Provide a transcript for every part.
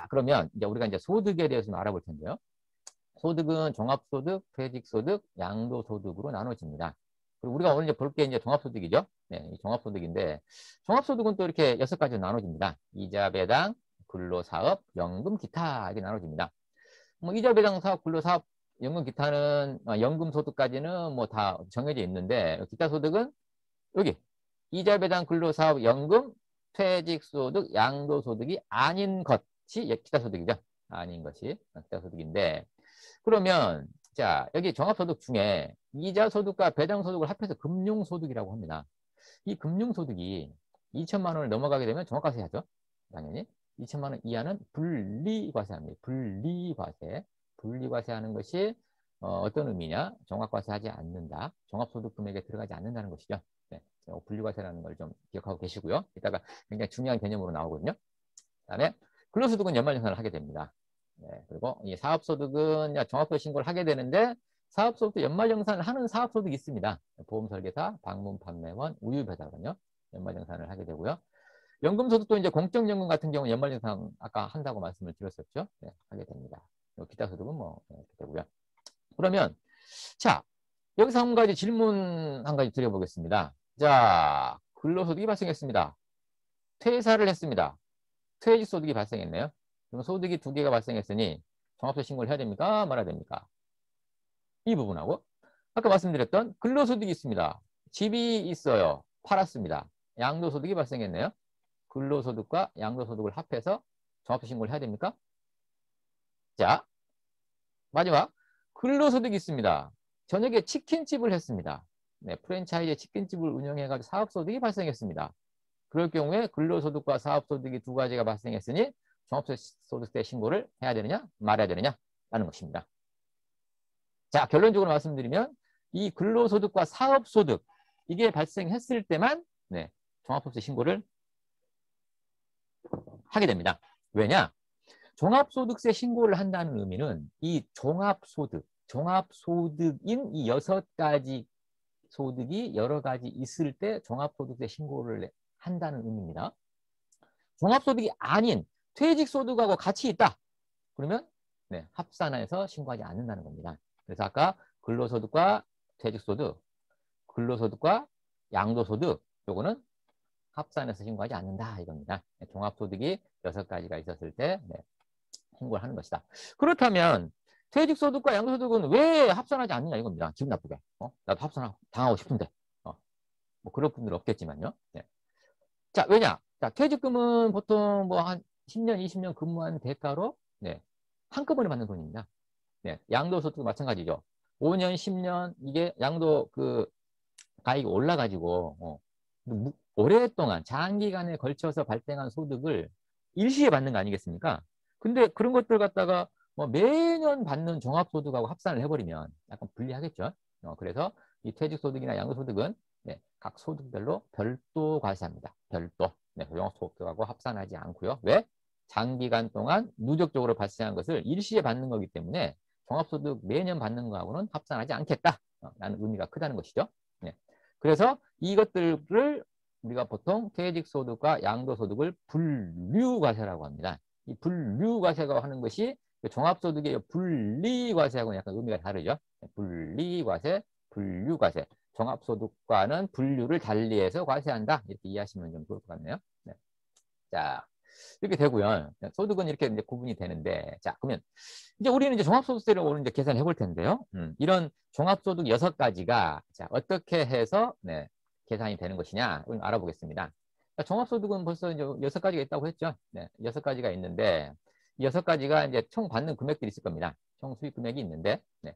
자, 그러면 이제 우리가 이제 소득에 대해서 좀 알아볼 텐데요. 소득은 종합소득, 퇴직소득, 양도소득으로 나눠집니다. 그리고 우리가 오늘 이제 볼 게 이제 종합소득이죠. 네, 이 종합소득인데, 종합소득은 또 이렇게 6가지로 나눠집니다. 이자, 배당, 근로사업, 연금, 기타 이렇게 나눠집니다. 뭐 이자, 배당, 사업, 근로사업, 연금, 기타는 연금 소득까지는 뭐 다 정해져 있는데, 기타 소득은 여기 이자, 배당, 근로사업, 연금, 퇴직소득, 양도소득이 아닌 것이 기타 소득이죠. 아닌 것이 기타 소득인데, 그러면 자 여기 종합소득 중에 이자소득과 배당소득을 합해서 금융소득이라고 합니다. 이 금융소득이 2천만 원을 넘어가게 되면 종합과세 하죠. 당연히 2천만 원 이하는 분리과세합니다. 분리과세. 분리과세하는 것이 어떤 의미냐? 종합과세하지 않는다. 종합소득 금액에 들어가지 않는다는 것이죠. 네, 분리과세라는 걸 좀 기억하고 계시고요. 이따가 굉장히 중요한 개념으로 나오거든요. 그다음에 근로소득은 연말정산을 하게 됩니다. 네, 그리고 이 사업소득은 종합소득 신고를 하게 되는데 사업소득도 연말정산을 하는 사업소득이 있습니다. 보험설계사, 방문판매원, 우유배달은요. 연말정산을 하게 되고요. 연금소득도 이제 공적연금 같은 경우는 연말정산 아까 한다고 말씀을 드렸었죠. 네, 하게 됩니다. 기타 소득은 뭐 이렇게 되고요. 그러면 자 여기서 한 가지 질문 한 가지 드려보겠습니다. 자 근로소득이 발생했습니다. 퇴사를 했습니다. 퇴직소득이 발생했네요. 그럼 소득이 2개가 발생했으니 종합소득 신고를 해야 됩니까? 말아야 됩니까? 이 부분하고 아까 말씀드렸던 근로소득이 있습니다. 집이 있어요. 팔았습니다. 양도소득이 발생했네요. 근로소득과 양도소득을 합해서 종합소득 신고를 해야 됩니까? 자, 마지막 근로소득이 있습니다. 저녁에 치킨집을 했습니다. 네, 프랜차이즈 치킨집을 운영해가지고 사업소득이 발생했습니다. 그럴 경우에 근로소득과 사업소득이 2가지가 발생했으니 종합소득세 신고를 해야 되느냐 말아야 되느냐 라는 것입니다. 자 결론적으로 말씀드리면 이 근로소득과 사업소득 이게 발생했을 때만 네, 종합소득세 신고를 하게 됩니다. 왜냐? 종합소득세 신고를 한다는 의미는 이 종합소득인 이 6가지 소득이 여러 가지 있을 때 종합소득세 신고를 한다는 의미입니다. 종합소득이 아닌 퇴직소득하고 같이 있다. 그러면 네, 합산해서 신고하지 않는다는 겁니다. 그래서 아까 근로소득과 퇴직소득, 근로소득과 양도소득 요거는 합산해서 신고하지 않는다 이겁니다. 종합소득이 6가지가 있었을 때 네, 신고를 하는 것이다. 그렇다면 퇴직소득과 양도소득은 왜 합산하지 않느냐 이겁니다. 기분 나쁘게. 나도 합산 당하고 싶은데. 뭐 그럴 분들 없겠지만요. 네. 자, 왜냐? 자, 퇴직금은 보통 뭐 한 10년, 20년 근무한 대가로 네, 한꺼번에 받는 돈입니다. 네, 양도소득도 마찬가지죠. 5년, 10년 이게 양도 그 가액이 올라가지고 오랫동안 장기간에 걸쳐서 발생한 소득을 일시에 받는 거 아니겠습니까? 근데 그런 것들 갖다가 뭐 매년 받는 종합소득하고 합산을 해버리면 약간 불리하겠죠. 그래서 이 퇴직소득이나 양도소득은 네, 각 소득별로 별도 과세합니다. 별도. 네, 종합소득하고 합산하지 않고요. 왜? 장기간 동안 누적적으로 발생한 것을 일시에 받는 거기 때문에 종합소득 매년 받는 거하고는 합산하지 않겠다라는 의미가 크다는 것이죠. 네. 그래서 이것들을 우리가 보통 퇴직소득과 양도소득을 분류과세라고 합니다. 이 분류과세가 하는 것이 종합소득의 분리과세하고는 약간 의미가 다르죠. 분리과세, 분류과세. 종합소득과는 분류를 달리해서 과세한다. 이렇게 이해하시면 좀 좋을 것 같네요. 네. 자, 이렇게 되고요. 소득은 이렇게 이제 구분이 되는데, 자, 그러면 이제 우리는 이제 종합소득세를 오늘 이제 계산해 볼 텐데요. 이런 종합소득 6가지가 자, 어떻게 해서 네, 계산이 되는 것이냐 알아보겠습니다. 종합소득은 벌써 이제 6가지가 있다고 했죠. 네, 6가지가 있는데 이 6가지가 이제 총 받는 금액들이 있을 겁니다. 총 수익 금액이 있는데 네.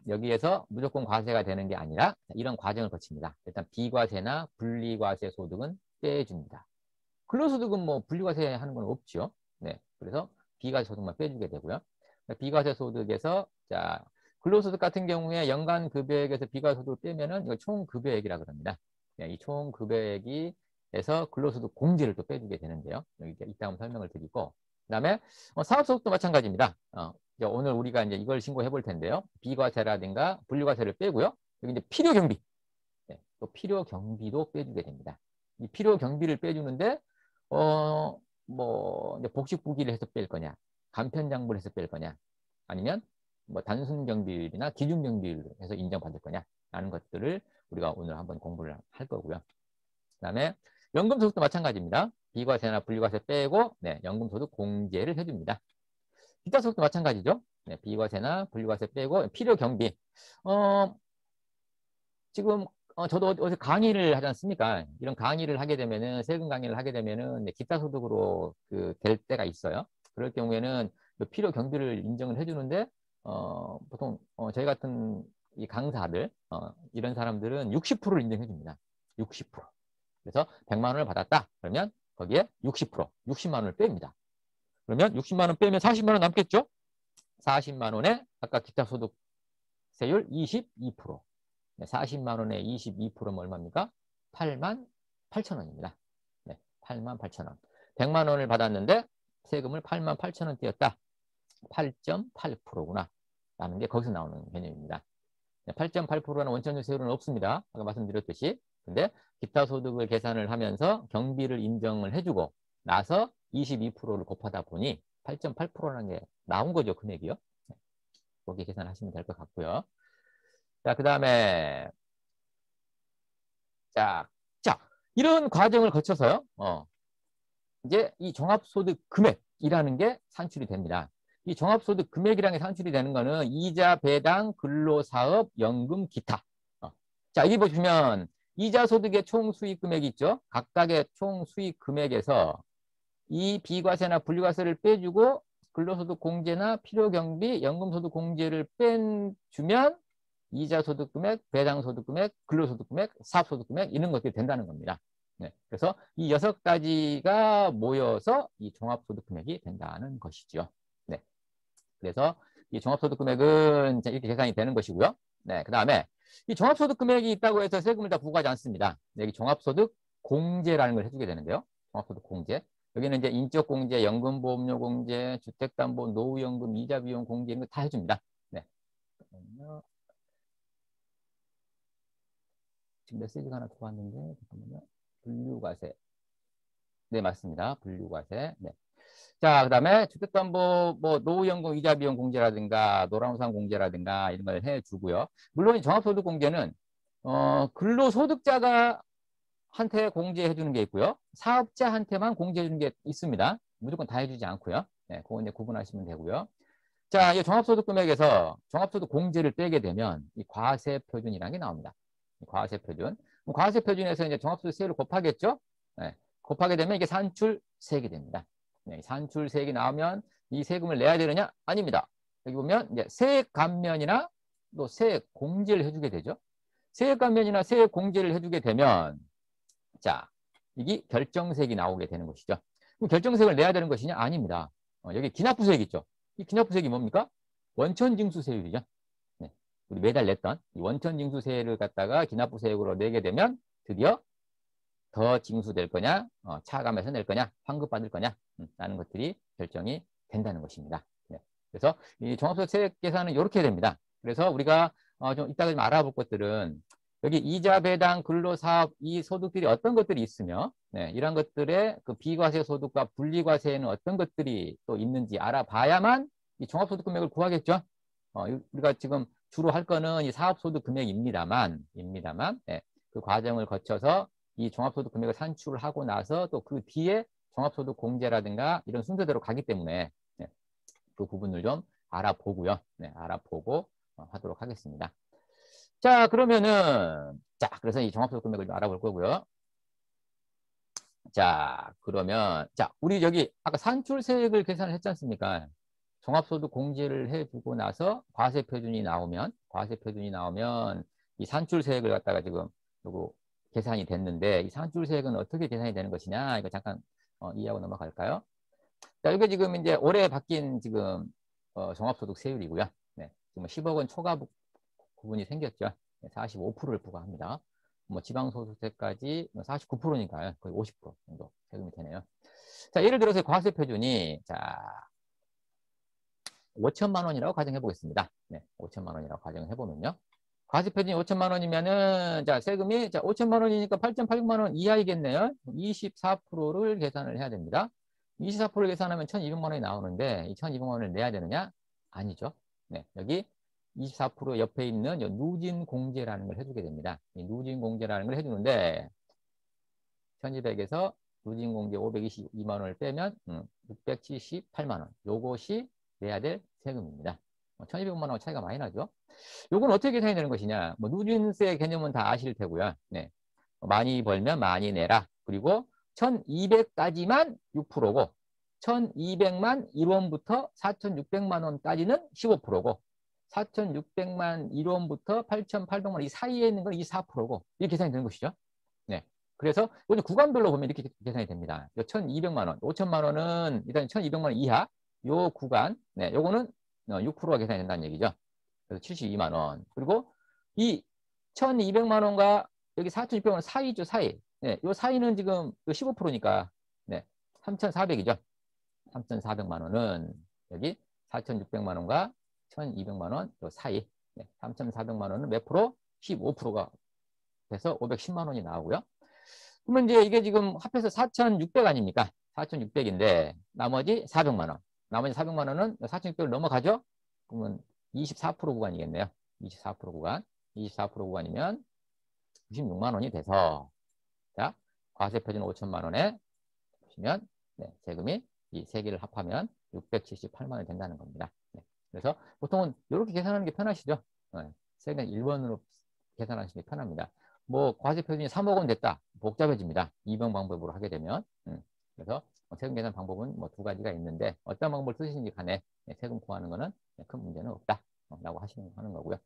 여기에서 무조건 과세가 되는 게 아니라 이런 과정을 거칩니다. 일단 비과세나 분리과세 소득은 빼줍니다. 근로소득은 뭐 분리과세 하는 건 없죠. 네, 그래서 비과세 소득만 빼주게 되고요. 비과세 소득에서 자 근로소득 같은 경우에 연간 급여액에서 비과세 소득을 빼면은 이거 총 급여액이라 그럽니다. 네, 이 총 급여액에서 근로소득 공제를 또 빼주게 되는데요. 여기 이따 한번 설명을 드리고 그다음에 사업소득도 마찬가지입니다. 오늘 우리가 이제 이걸 신고해 볼 텐데요. 비과세라든가 분리과세를 빼고요. 여기 이제 필요경비, 네, 또 필요경비도 빼주게 됩니다. 이 필요경비를 빼주는데 뭐 이제 복식부기를 해서 뺄 거냐, 간편장부를 해서 뺄 거냐, 아니면 뭐 단순 경비율이나 기준 경비율로 해서 인정받을 거냐라는 것들을 우리가 오늘 한번 공부를 할 거고요. 그다음에 연금소득도 마찬가지입니다. 비과세나 분리과세 빼고 네, 연금소득 공제를 해줍니다. 기타 소득도 마찬가지죠. 네, 비과세나 분리과세 빼고 필요 경비. 지금 저도 어제 강의를 하지 않습니까? 이런 강의를 하게 되면은 세금 강의를 하게 되면은 네, 기타 소득으로 될 때가 있어요. 그럴 경우에는 필요 경비를 인정을 해주는데 보통 저희 같은 이 강사들 이런 사람들은 60%를 인정해 줍니다. 60%. 그래서 100만 원을 받았다. 그러면 거기에 60%, 60만 원을 뺍니다. 그러면 60만 원 빼면 40만 원 남겠죠? 40만 원에 아까 기타 소득 세율 22%. 40만 원에 22%면 얼마입니까? 8만 8천 원입니다. 네, 8만 8천 원. 100만 원을 받았는데 세금을 8만 8천 원 떼었다. 8.8%구나. 라는 게 거기서 나오는 개념입니다. 8.8%라는 원천적 세율은 없습니다. 아까 말씀드렸듯이. 근데 기타 소득을 계산을 하면서 경비를 인정을 해주고 나서 22%를 곱하다 보니 8.8%라는 게 나온 거죠. 금액이요. 거기에 계산하시면 될 것 같고요. 자, 그 다음에 자, 이런 과정을 거쳐서요. 이제 이 종합소득 금액이라는 게 산출이 됩니다. 이 종합소득 금액이라는 게 산출이 되는 거는 이자, 배당, 근로사업, 연금, 기타. 자, 여기 보시면 이자 소득의 총 수익 금액이 있죠. 각각의 총 수익 금액에서 이 비과세나 분리과세를 빼주고 근로소득 공제나 필요경비, 연금소득 공제를 빼주면 이자소득 금액, 배당소득 금액, 근로소득 금액, 사업소득 금액 이런 것들이 된다는 겁니다. 네, 그래서 이 6가지가 모여서 이 종합소득 금액이 된다는 것이죠. 네, 그래서 이 종합소득 금액은 이렇게 계산이 되는 것이고요. 네, 그 다음에 이 종합소득 금액이 있다고 해서 세금을 다 부과하지 않습니다. 여기 종합소득 공제라는 걸 해주게 되는데요. 종합소득 공제. 여기는 이제 인적공제, 연금보험료 공제, 주택담보, 노후연금, 이자비용 공제 이런 거 다 해줍니다. 네. 지금 메시지가 하나 들어왔는데 잠깐만요. 분류과세. 네, 맞습니다. 분류과세. 네. 자, 그다음에 주택담보 뭐 노후연금 이자비용 공제라든가 노란우산 공제라든가 이런 걸 해주고요. 물론 이 종합소득 공제는 근로소득자가 한테 공제해 주는 게 있고요. 사업자한테만 공제해 주는 게 있습니다. 무조건 다 해주지 않고요. 네, 그거 이제 구분하시면 되고요. 자, 이 종합소득 금액에서 종합소득 공제를 떼게 되면 이 과세 표준이라는 게 나옵니다. 과세 표준. 과세 표준에서 이제 종합소득 세율을 곱하겠죠? 네, 곱하게 되면 이게 산출세액이 됩니다. 네, 산출세액이 나오면 이 세금을 내야 되느냐? 아닙니다. 여기 보면 이제 세액 감면이나 또 세액 공제를 해주게 되죠. 세액 감면이나 세액 공제를 해주게 되면 자, 이게 결정세액이 나오게 되는 것이죠. 그럼 결정세액을 내야 되는 것이냐? 아닙니다. 여기 기납부세액 있죠. 이 기납부세액이 뭡니까? 원천징수세율이죠. 네. 우리 매달 냈던 이 원천징수세를 갖다가 기납부세액으로 내게 되면 드디어 더 징수될 거냐, 차감해서 낼 거냐, 환급받을 거냐 라는 것들이 결정이 된다는 것입니다. 네. 그래서 이 종합소득세액 계산은 이렇게 됩니다. 그래서 우리가 좀 이따가 좀 알아볼 것들은 여기 이자, 배당, 근로사업 이 소득들이 어떤 것들이 있으며 네, 이런 것들의 그 비과세 소득과 분리과세에는 어떤 것들이 또 있는지 알아봐야만 이 종합소득 금액을 구하겠죠. 우리가 지금 주로 할 거는 이 사업소득 금액입니다만 네, 그 과정을 거쳐서 이 종합소득 금액을 산출을 하고 나서 또 그 뒤에 종합소득 공제라든가 이런 순서대로 가기 때문에 네, 그 부분을 좀 알아보고요. 네, 알아보고 하도록 하겠습니다. 자, 그러면은 그래서 이 종합소득 금액을 좀 알아볼 거고요. 자, 그러면 우리 여기 아까 산출세액을 계산을 했지 않습니까? 종합소득 공제를 해주고 나서 과세표준이 나오면 이 산출세액을 갖다가 지금 요거 계산이 됐는데 이 산출세액은 어떻게 계산이 되는 것이냐 이거 잠깐 이해하고 넘어갈까요? 자, 이게 지금 이제 올해 바뀐 지금 종합소득 세율이고요. 네, 지금 10억 원 초과 부분이 생겼죠. 45%를 부과합니다. 뭐 지방소득세까지 49%니까요. 거의 50% 정도 세금이 되네요. 자, 예를 들어서 과세 표준이 5천만 원이라고 가정해 보겠습니다. 네, 5천만 원이라고 가정을 해보면요. 과세 표준이 5천만 원이면은 세금이 5천만 원이니까 8,800만 원 이하이겠네요. 24%를 계산을 해야 됩니다. 24% 계산하면 1200만 원이 나오는데 이 1200만 원을 내야 되느냐? 아니죠. 네, 여기 24% 옆에 있는 누진 공제라는 걸 해주게 됩니다. 이 누진 공제라는 걸 해주는데 1200에서 누진 공제 522만 원을 빼면 678만 원. 요것이 내야 될 세금입니다. 1200만 원 차이가 많이 나죠. 요건 어떻게 계산이 되는 것이냐? 뭐 누진세 개념은 다 아실 테고요. 네. 많이 벌면 많이 내라. 그리고 1200까지만 6%고 1200만 1원부터 4600만 원까지는 15%고 4600만 1원부터 8800만 원 이 사이에 있는 건 24%고 이렇게 계산이 되는 것이죠. 네. 그래서 오늘 구간별로 보면 이렇게 계산이 됩니다. 1200만 원, 5천만 원은 일단 1200만 원 이하 요 구간, 네, 요거는 6%가 계산이 된다는 얘기죠. 그래서 72만 원. 그리고 이 1200만 원과 여기 4600만 원 사이죠, 사이. 네, 요 사이는 지금 15%니까 네, 3400이죠. 3400만 원은 여기 4600만 원과 1200만 원 요 사이. 네, 3400만 원은 몇 프로? 15%가 돼서 510만 원이 나오고요. 그러면 이제 이게 지금 합해서 4600 아닙니까? 4600인데 나머지 400만 원. 나머지 400만 원은 4600을 넘어가죠? 그러면 24% 구간이겠네요. 24% 구간. 24% 구간이면 96만 원이 돼서 자, 과세 표준 5천만 원에 보시면 네, 세금이 이 세 개를 합하면 678만 원이 된다는 겁니다. 네. 그래서 보통은 이렇게 계산하는 게 편하시죠? 네. 세금 1번으로 계산하시는 게 편합니다. 뭐 과세 표준이 3억 원 됐다. 복잡해집니다. 이번 방법으로 하게 되면. 그래서 세금 계산 방법은 뭐 두 가지가 있는데 어떤 방법을 쓰시는지 간에 세금 구하는 거는 큰 문제는 없다. 라고 하는 거고요.